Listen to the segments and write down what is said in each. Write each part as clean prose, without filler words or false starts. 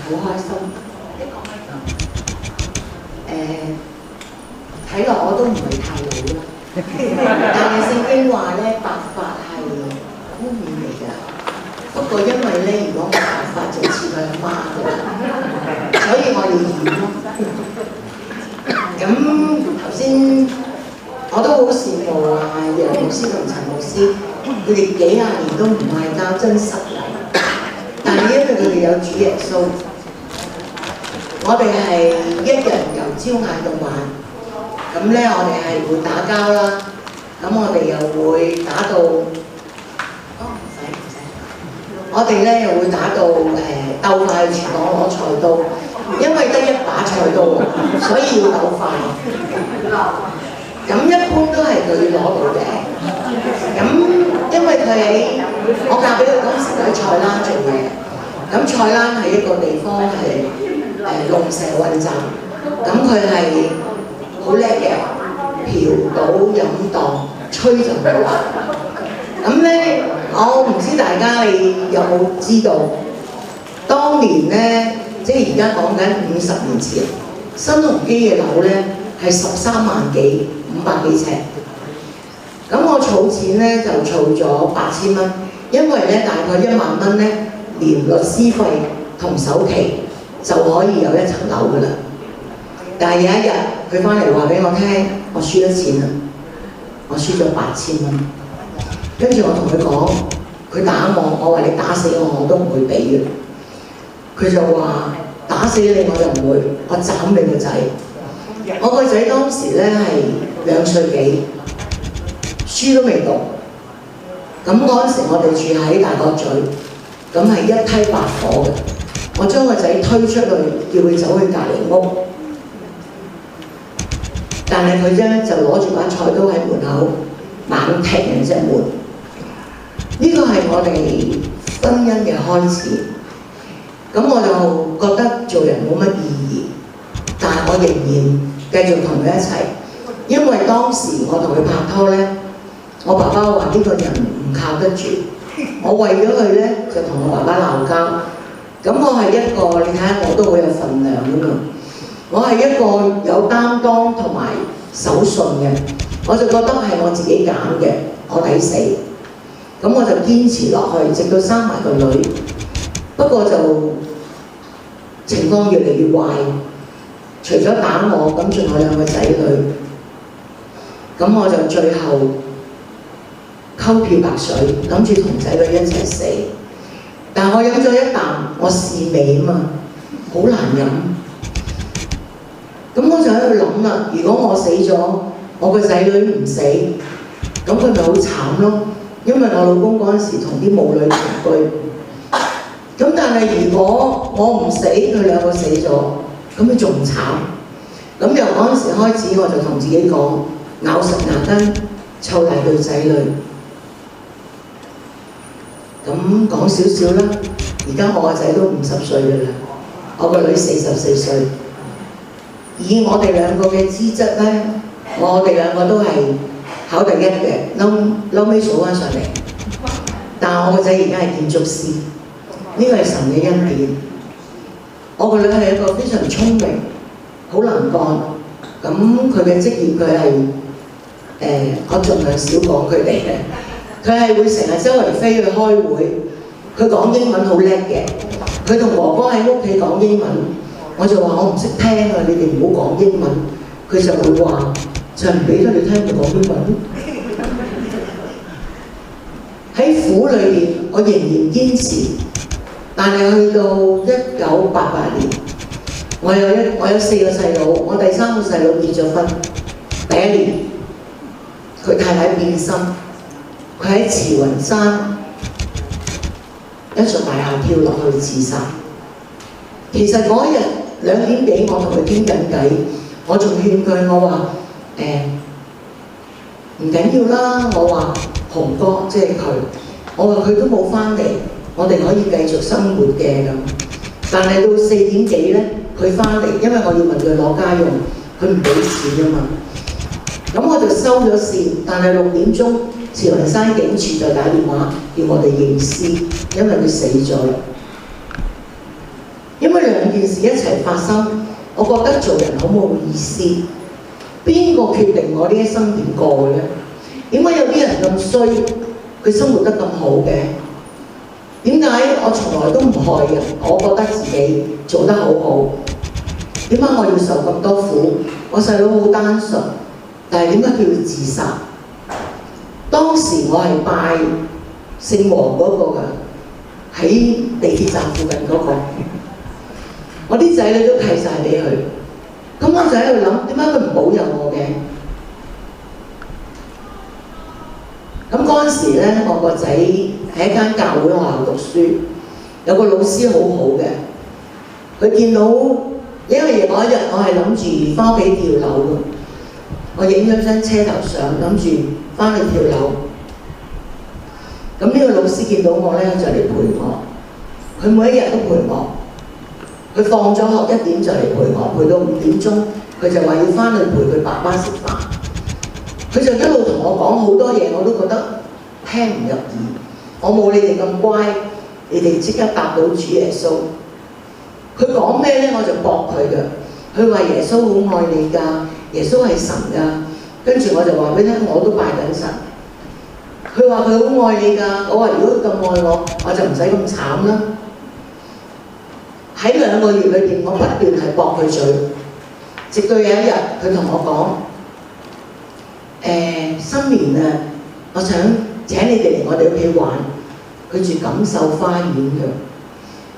好開心。睇落我都唔係太老啦，但係聖經話咧，白髮係污點嚟㗎。不過因為咧，如果我白髮就似佢阿媽㗎，所以我要染咯。咁頭先我都好羨慕啊，楊牧師同陳牧師，佢哋幾廿年都唔嗌交，真實禮。但係因為佢哋有主耶穌，我哋係一人由朝嗌到晚。咁咧，我哋係會打交啦。咁我哋又會打到，唔使。我哋咧又會打到鬥快去廚房攞菜刀，因為得一把菜刀，所以要鬥快。咁一般都係佢攞到嘅。咁因為佢喺我嫁俾佢嗰陣時喺菜欄做嘢，咁菜欄係一個地方係龍蛇混雜，咁佢係好叻嘅，嫖賭飲蕩吹就冇啦。咁咧，我唔知大家你有冇知道，當年咧，即係而家講緊50年前，新鴻基嘅樓咧係13萬幾，500幾尺。咁我儲錢咧就儲咗8000蚊，因為咧大概1萬蚊咧，連律師費同首期就可以有一層樓噶啦。但係有一日佢翻嚟話俾我聽，我輸咗錢啦，我輸咗8000蚊。跟住我同佢講，佢打我話你打死我都唔會俾嘅。佢就話打死你我就唔會，我斬你個仔。我個仔當時咧係2歲幾，書都未讀。咁嗰陣時我哋住喺大角咀，咁係一梯8伙嘅。我將個仔推出去，叫佢走去隔離屋。但係佢咧就攞住把菜刀喺門口猛踢人隻門。呢個係我哋婚姻嘅開始。咁我就覺得做人冇乜意義，但係我仍然繼續同佢一齊，因為當時我同佢拍拖咧，我爸爸話呢個人唔靠得住，我為咗佢咧就同我爸爸鬧交。咁我係一個，你睇下我都好有份量㗎嘛。我係一個有擔當同埋守信嘅，我就覺得係我自己揀嘅，我抵死。咁我就堅持落去，直到生埋個女。不過就情況越嚟越壞，除咗打我，咁仲有2個仔女。咁我就最後溝漂白水，諗住同仔女一齊死。但係我飲咗一啖，我試味啊嘛，好難飲。咁我就喺度諗啦，如果我死咗，我個仔女唔死，咁佢咪好慘咯？因為我老公嗰陣時同啲母女同居。咁但係如果我唔死，佢2個死咗，咁咪仲慘。咁由嗰陣時開始，我就同自己講，咬實牙根，湊大對仔女。咁講少少啦，而家我個仔都50歲㗎啦，我個女44歲。以我哋2個嘅資質咧，我哋2個都係考第1嘅，嬲尾數翻上嚟。但係我個仔而家係建築師，呢個係神嘅恩典。我個女係一個非常聰明，好能幹。咁佢嘅職業佢係我盡量少講佢哋嘅。佢係會成日周圍飛去開會，佢講英文好叻嘅。佢同哥哥喺屋企講英文，我就話我唔識聽啊，你哋唔好講英文。佢就會話就唔俾得你聽佢講英文。喺苦裏邊，我仍然堅持。但係去到1988年，我有4個細佬，我第3個細佬結咗婚，第1年佢太太變心。佢喺慈雲山一座大廈跳落去自殺。其實嗰日2點幾，我同佢傾緊偈，我仲勸佢，我話唔緊要啦，我話紅哥即係佢，我話佢都冇翻嚟，我哋可以繼續生活嘅咁。但係到4點幾咧，佢翻嚟，因為我要問佢攞家用，佢唔俾錢啊嘛。咁我就收咗線，但係6點鐘。慈雲山警署就打電話叫我哋認屍，因為佢死咗啦。因為為兩件事一齊發生，我覺得做人好冇意思。邊個決定我呢一生點過嘅咧？點解有啲人咁衰，佢生活得咁好嘅？點解我從來都唔害人？我覺得自己做得好好。點解我要受咁多苦？我細佬好單純，但係點解佢要自殺？當時我係拜姓黃嗰個㗎，喺地鐵站附近嗰個。我啲仔女都契晒俾佢，咁我就喺度諗，點解佢唔保佑我嘅？咁嗰陣時咧，我個仔喺一間教會學校讀書，有個老師好好嘅，佢見到，因為嗰一日我係諗住翻屋企跳樓嘅，我影咗張車頭相，諗住翻去跳樓。咁呢個老師見到我咧，就嚟陪我，佢每一日都陪我。佢放咗學1點就嚟陪我，陪到5點鐘，佢就話要翻去陪佢爸爸食飯。佢就一路同我講好多嘢，我都覺得聽唔入耳。我冇你哋咁乖，你哋即刻答到主耶穌。佢講咩咧，我就駁佢㗎。佢話耶穌好愛你㗎，耶穌係神㗎。跟住我就話俾你聽，我都拜緊神。佢話佢好愛你㗎，我話如果佢咁愛我，我就唔使咁慘啦。喺2個月裏邊，我不斷係駁佢嘴，直到有一日佢同我講：新年啊，我想請你哋嚟我哋屋企玩。佢住錦繡花園㗎，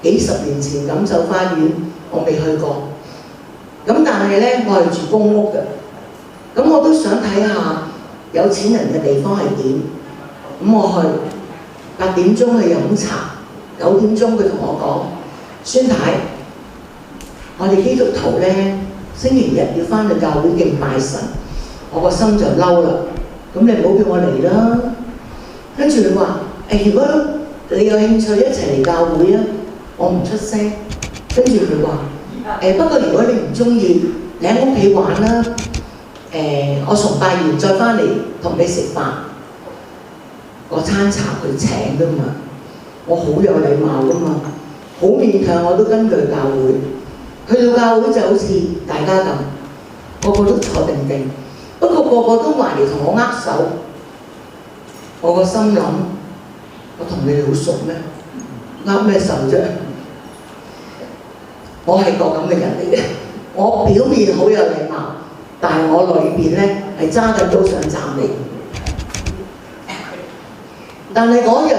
幾十年前錦繡花園我未去過。咁但係咧，我係住公屋㗎，咁我都想睇下有錢人嘅地方係點。咁我去8點鐘去飲茶，9點鐘佢同我講：孫太，我哋基督徒咧，星期日要翻去教會敬拜神。我個心就嬲啦，咁你唔好叫我嚟啦。跟住佢話：如果你有興趣一齊嚟教會啊，我唔出聲。跟住佢話：不過如果你唔中意，你喺屋企玩啦。我崇拜完再翻嚟同你食飯。個餐茶佢請㗎嘛，我好有禮貌㗎嘛。好勉強我都跟佢教會，去到教會就好似大家咁，個個都坐定定，不過個個都埋嚟同我握手。我個心諗：我同你哋好熟咩？握咩手啫？我係個咁嘅人嚟嘅，我表面好有禮貌，但係我裏邊咧係揸緊刀上斬你。但係嗰日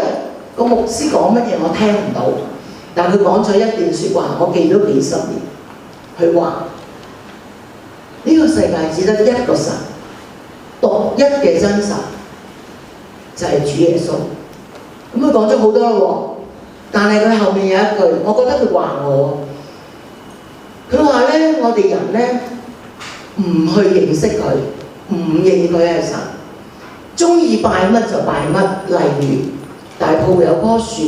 個牧師講乜嘢我聽唔到。但佢講咗一段説話，我記咗幾十年。佢話：呢個世界只得一個神，獨一嘅真神，就係主耶穌。咁佢講咗好多咯，但係佢後面有一句，我覺得佢話我。佢話咧，我哋人咧唔去認識佢，唔認佢係神，中意拜乜就拜乜。例如大埔有棵樹。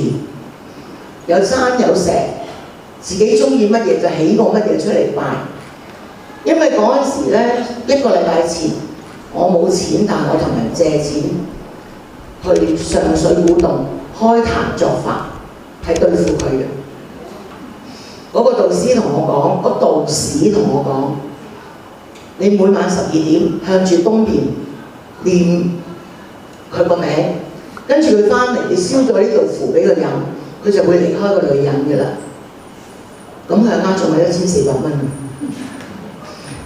有山有石，自己中意乜嘢就起個乜嘢出嚟拜。因為嗰陣時咧，1個禮拜前我冇錢，但係我同人借錢去上水古洞開壇作法，係對付佢嘅。嗰個導師同我講，個道士同我講：你每晚12點向住東邊念佢個名，跟住佢翻嚟，你燒咗呢道符俾佢飲。佢就會離開個女人嘅啦。咁佢呃咗我1400蚊，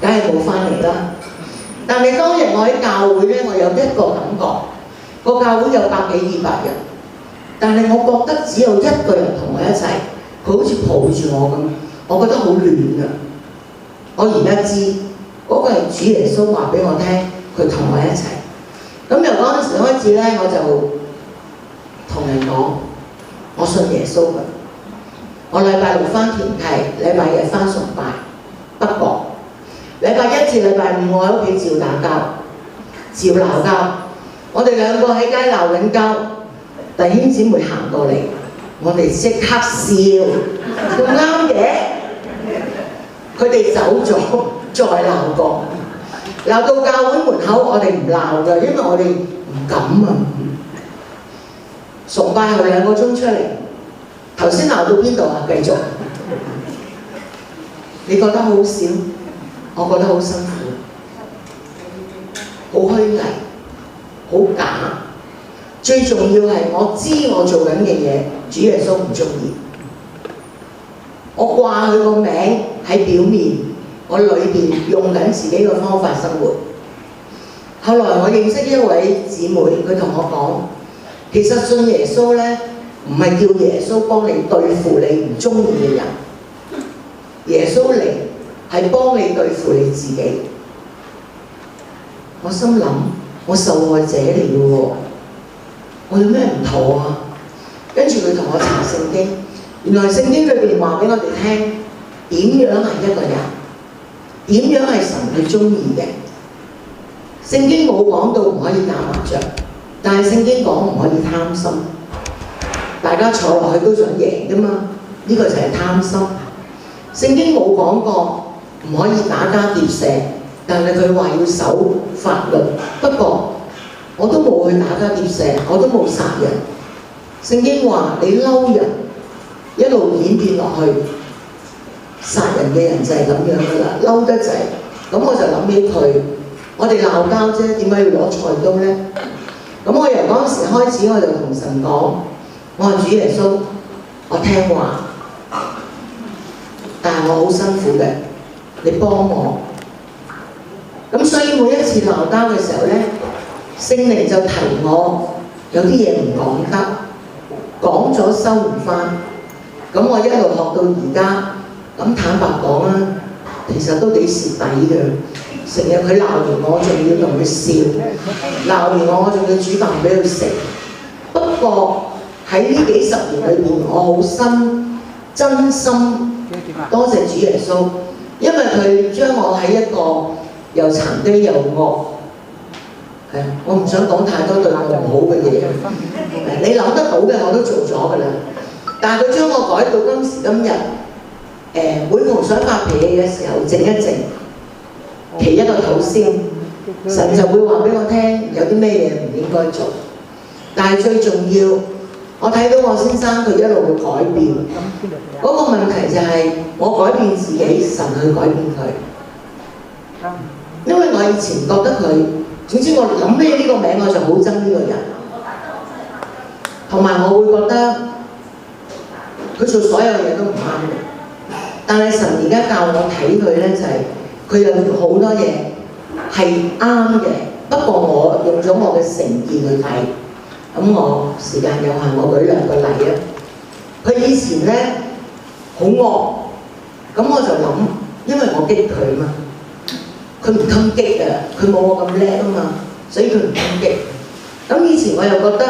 梗係冇翻嚟啦。但係當日我喺教會咧，我有一個感覺，個教會有100幾200人，但係我覺得只有1個人同我一齊，佢好似抱住我咁，我覺得好亂啊！我而家知嗰個係主耶穌話俾我聽，佢同我一齊。咁由嗰陣時開始咧，我就同人講。我信耶穌㗎，我禮拜6翻團契，禮拜日翻崇拜。不過禮拜1至禮拜5我喺屋企照打交，照鬧交。我哋2個喺街鬧緊交，弟兄姊妹行過嚟，我哋即刻笑，咁啱嘅。佢哋走咗，再鬧過，鬧到教會門口，我哋唔鬧㗎，因為我哋唔敢啊。崇拜後2個鐘出嚟，頭先鬧到邊度啊？繼續。你覺得好少，我覺得好辛苦，好虛偽，好假。最重要係我知我做緊嘅嘢，主耶穌唔中意。我掛佢個名喺表面，我裏邊用緊自己嘅方法生活。後來我認識一位姊妹，佢同我講，其實信耶穌咧，唔係叫耶穌幫你對付你唔中意嘅人，耶穌嚟係幫你對付你自己。我心諗，我受害者嚟嘅喎，我有咩唔妥啊？跟住佢同我查聖經，原來聖經裏邊話俾我哋聽，點樣係一個人，點樣係神佢中意嘅。聖經冇講到唔可以打麻將，但係聖經講唔可以貪心。大家坐落去都想贏㗎嘛，呢個就係貪心。聖經冇講過唔可以打家劫舍，但係佢話要守法律。不過我都冇去打家劫舍，我都冇殺人。聖經話你嬲人，一路演變落去，殺人嘅人就係咁樣㗎啦，嬲得滯。咁我就諗起佢，我哋鬧交啫，點解要攞菜刀呢？咁我由嗰陣時開始，我就同神講，我話主耶穌，我聽話，但係我好辛苦嘅，你幫我。咁所以每一次鬧交嘅時候呢，聖靈就提我有啲嘢唔講得，講咗收唔翻。咁我一路學到而家，咁坦白講啦，其實都幾蝕底嘅。成日佢鬧完我，仲要同佢笑；鬧完我仲要煮飯俾佢食。不過喺呢幾十年裏邊，我好真心多謝主耶穌，因為佢將我喺一個又殘機又惡，我唔想講太多對我唔好嘅嘢。你諗得到嘅我都做咗㗎啦，但係佢將我改到今時今日，每逢想發脾氣嘅時候，靜一靜。祈一個禱先，神就會話俾我聽有啲咩嘢唔應該做。但係最重要，我睇到我先生佢一路會改變。嗰個問題就係我改變自己，神去改變佢。因為我以前覺得佢，總之我諗起呢個名我就好憎呢個人，同埋我會覺得佢做所有嘢都唔啱嘅。但係神而家教我睇佢咧，就係佢有好多嘢係啱嘅，不過我用咗我嘅成見去睇。咁我時間有限，我舉兩個例啊。佢以前咧好惡，咁我就諗，因為我激佢嘛，佢唔襟激啊，佢冇我咁叻啊嘛，所以佢唔襟激。咁以前我又覺得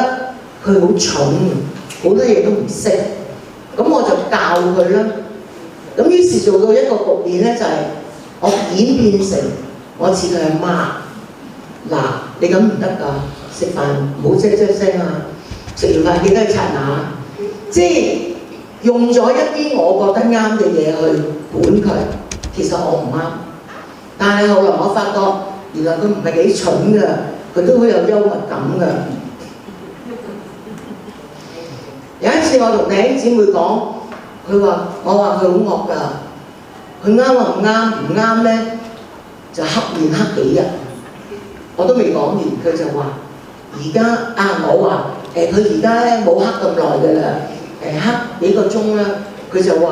佢好蠢，好多嘢都唔識，咁我就教佢啦。咁於是做到一個局面咧，就係我演變成我似佢阿媽。嗱，你咁唔得㗎，食飯唔好啫聲啊，食完飯記得去刷牙。即係用咗一啲我覺得啱嘅嘢去管佢，其實我唔啱。但係後來我發覺，原來佢唔係幾蠢㗎，佢都好有幽默感㗎。有一次我同弟兄姊妹講，我話佢好惡㗎。佢啱話唔啱，唔啱咧就黑面黑幾日，我都未講完，佢就話：而家我話佢而家咧冇黑咁耐㗎啦，黑幾個鐘啦。佢就話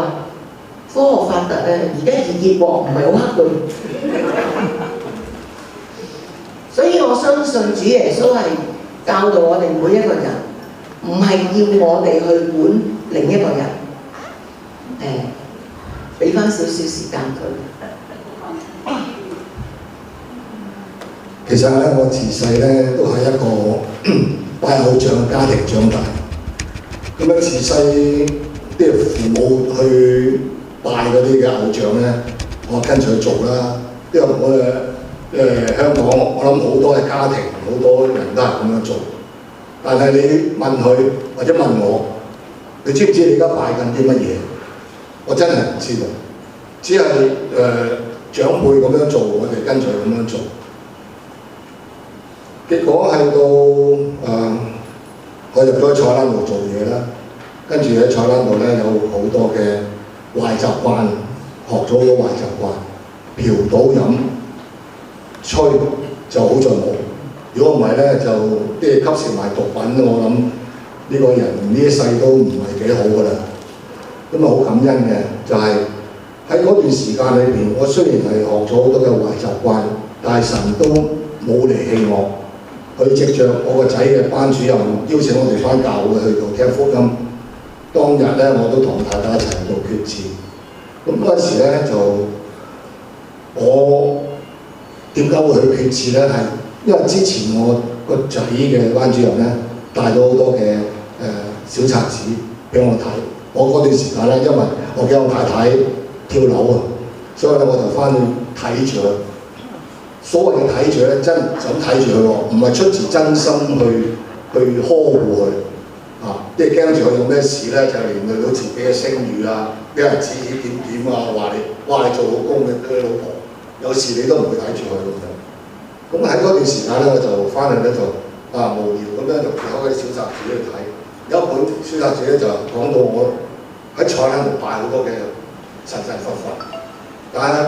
科學發達啊，而家熱結鑊唔係好黑㗎。所以我相信主耶穌係教導我哋每一個人，唔係要我哋去管另一個人，俾翻少少時間佢。其實咧，我自細咧都係一個拜偶像嘅家庭長大。咁樣自細啲父母去拜嗰啲嘅偶像咧，我跟住去做啦。因為我香港，我諗好多嘅家庭，好多人都係咁樣做。但係你問佢或者問我，你知唔知你而家拜緊啲乜嘢？我真係唔知道，只係長輩咁樣做，我哋跟住咁樣做。結果係到我入咗喺菜欄度做嘢啦，跟住喺菜欄度咧有好多嘅壞習慣，學咗好多壞習慣，嫖賭飲吹就好在冇。如果唔係咧，就啲吸食埋毒品，我諗呢個人呢一世都唔係幾好噶啦。咁啊好感恩嘅，就係喺嗰段時間裏邊，我雖然係學咗好多嘅壞習慣，但係神都冇離棄我。佢藉着我個仔嘅班主任邀請我哋返教會去到聽福音。當日咧，我都同大家一齊去到決志。咁嗰陣時咧，就我點解會去決志咧？係因為之前我個仔嘅班主任咧帶咗好多嘅小冊子俾我睇。我嗰段時間咧，因為我驚我太太跳樓啊，所以咧我就翻去睇住佢。所謂嘅睇住咧，真就咁睇住佢喎，唔係出自真心去呵護佢啊，即係驚住佢有咩事咧，就連累到自己嘅聲譽啊，俾人指指點點啊，話你做老公嘅老婆，有時你都唔會睇住佢咁樣。咁喺嗰段時間咧，我就翻去咧就無聊咁樣就攞嗰啲小冊子去睇。有一本小冊子咧就講到我喺菜欄度拜好多嘅神佛，但係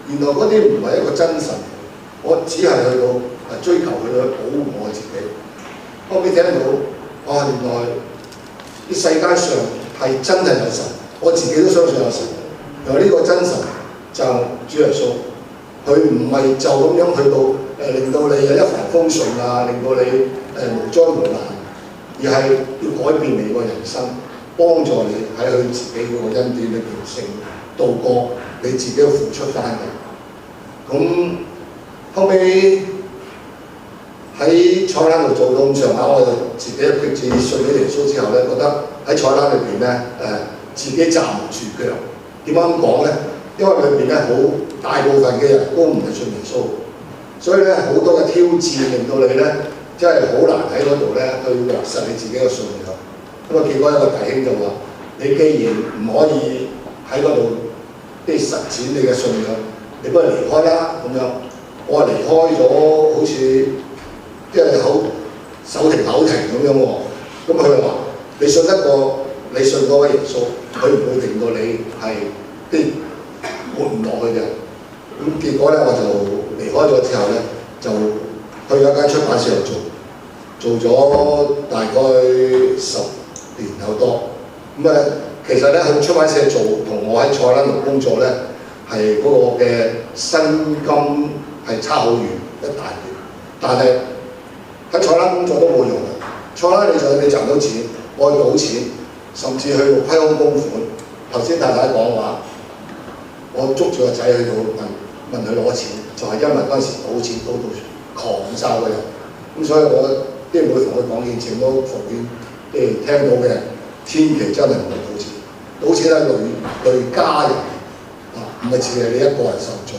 原來嗰啲唔係一個真神。我只係去到追求佢去保護我自己。後尾聽到原來啲世界上係真係有神，我自己都相信有神。原來呢個真神就主耶穌，佢唔係就咁樣去到令到你一帆風順啊，令到你無災無難，而係要改變你個人生，幫助你喺佢自己嗰個恩典裏邊成度過你自己嘅付出翻嚟。咁後尾喺菜欄度做到咁上下，我就自己決志信咗耶穌之後咧，覺得喺菜欄裏邊咧自己站唔住腳。點解咁講咧？因為裏邊咧好大部分嘅人都唔係信耶穌，所以咧好多嘅挑戰令到你咧真係好難喺嗰度咧去落實你自己嘅信仰。咁啊，結果一個弟兄就話：你既然唔可以喺嗰度即係實踐你嘅信仰，你不如離開啦咁樣。我話離開咗，好似即係好手停口停咁樣喎。咁佢話：你信得過，你信嗰位耶穌，佢唔會令到你係啲活唔落去嘅。咁結果咧，我就離開咗之後咧，就去咗間出版社度做咗大概10年有多。咁其實咧喺出版社做同我喺菜欄度工作咧，係嗰個嘅薪金係差好遠一大段，但係喺菜欄工作都冇用嘅。菜欄你賺到錢，愛賭錢，甚至去到虧空公款。頭先太太講話，我捉住個仔去到問佢攞錢，就係因為嗰陣時賭錢賭到狂曬嘅人。咁所以我啲人會同佢講，以前都奉勸即係聽到嘅，千祈真係唔好賭錢。賭錢係累家人唔係淨係你一個人受罪。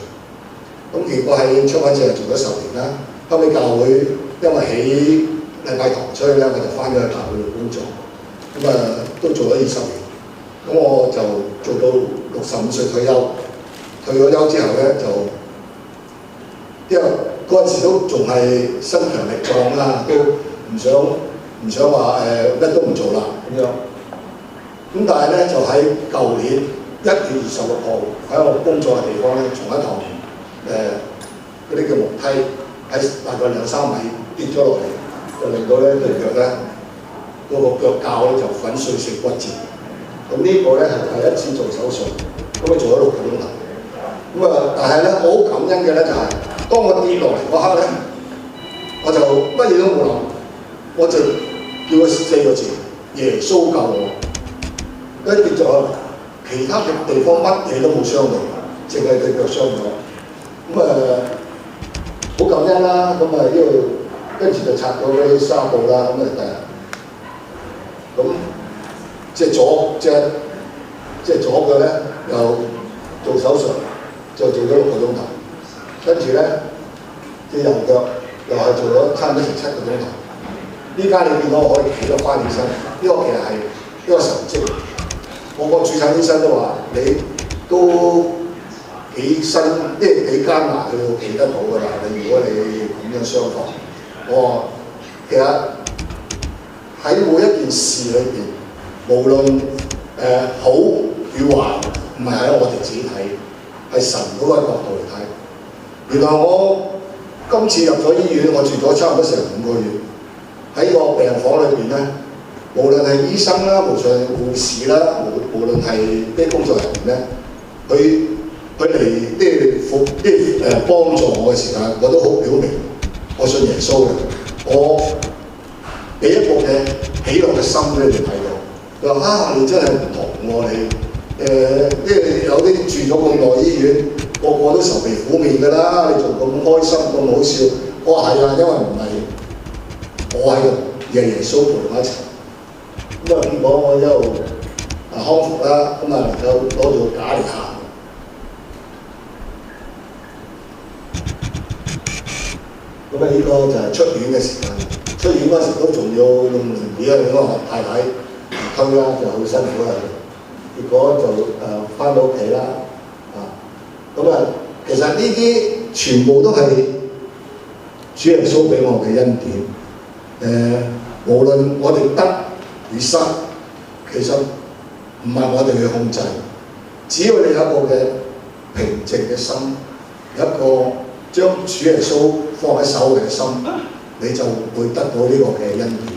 咁結果喺出版社做咗10年啦，後尾教會因為起禮拜堂，所以咧我就翻咗去教會度工作，都做咗20年。咁我就做到65歲退休，退咗休之後咧就，因為嗰陣時都仲係身強力壯啦，都唔想話乜都唔做啦咁樣。咁但係咧就喺舊年1月26號喺我工作嘅地方咧，從一堂嗰啲叫木梯喺大概2-3米跌咗落嚟，就令到咧對腳咧嗰個腳架咧就粉碎性骨折。咁呢個咧係第一次做手術，咁佢做咗6個鐘頭。但係咧我好感恩嘅咧就係、當我跌落嚟嗰刻咧，我就乜嘢都冇諗，我就叫佢4個字：耶穌救我。一跌咗，其他嘅地方乜嘢都冇傷到，淨係對腳傷咗。好感恩啦，呢度跟住就拆咗嗰啲紗布啦，即係左腳咧又做手術，就做咗6個鐘頭，跟住咧隻右腳又係做咗差唔多7個鐘頭。依家你見到我可以企得翻起身，呢個其實係一個神蹟。我個註冊醫生都話你都幾辛，即係幾艱難去到企得到㗎啦。如果你咁樣傷防，我其實喺每一件事裏邊，無論好與壞，唔係喺我哋自己睇，係神嗰個角度嚟睇。原來我今次入咗醫院，我住咗差唔多成5個月，喺個病房裏邊咧，無論係醫生啦，無論係護士啦，無論係啲工作人員咧，佢嚟幫助我嘅時間，我都好表明我信耶穌嘅，我俾一個嘅喜樂嘅心俾你哋睇到。佢話啊，你真係唔同喎你，有啲住咗咁耐醫院，個個都愁眉苦面㗎啦，你仲咁開心咁好笑。我話係啊，因為唔係我喺度，而係耶穌陪我一齊。咁啊結果我一路康復啦，咁啊能夠攞住個架嚟行。咁啊呢個就係出院嘅時間，出院嗰時都仲要用輪椅啊，因為我太太推啦，就好辛苦啦。結果就翻到屋企啦，咁啊其實呢啲全部都係主耶穌俾我嘅恩典。無論我哋得與失，其實唔係我哋去控制，只要你有一個嘅平靜嘅心，有一個將主耶穌放喺手嘅心，你就會得到呢個嘅恩典。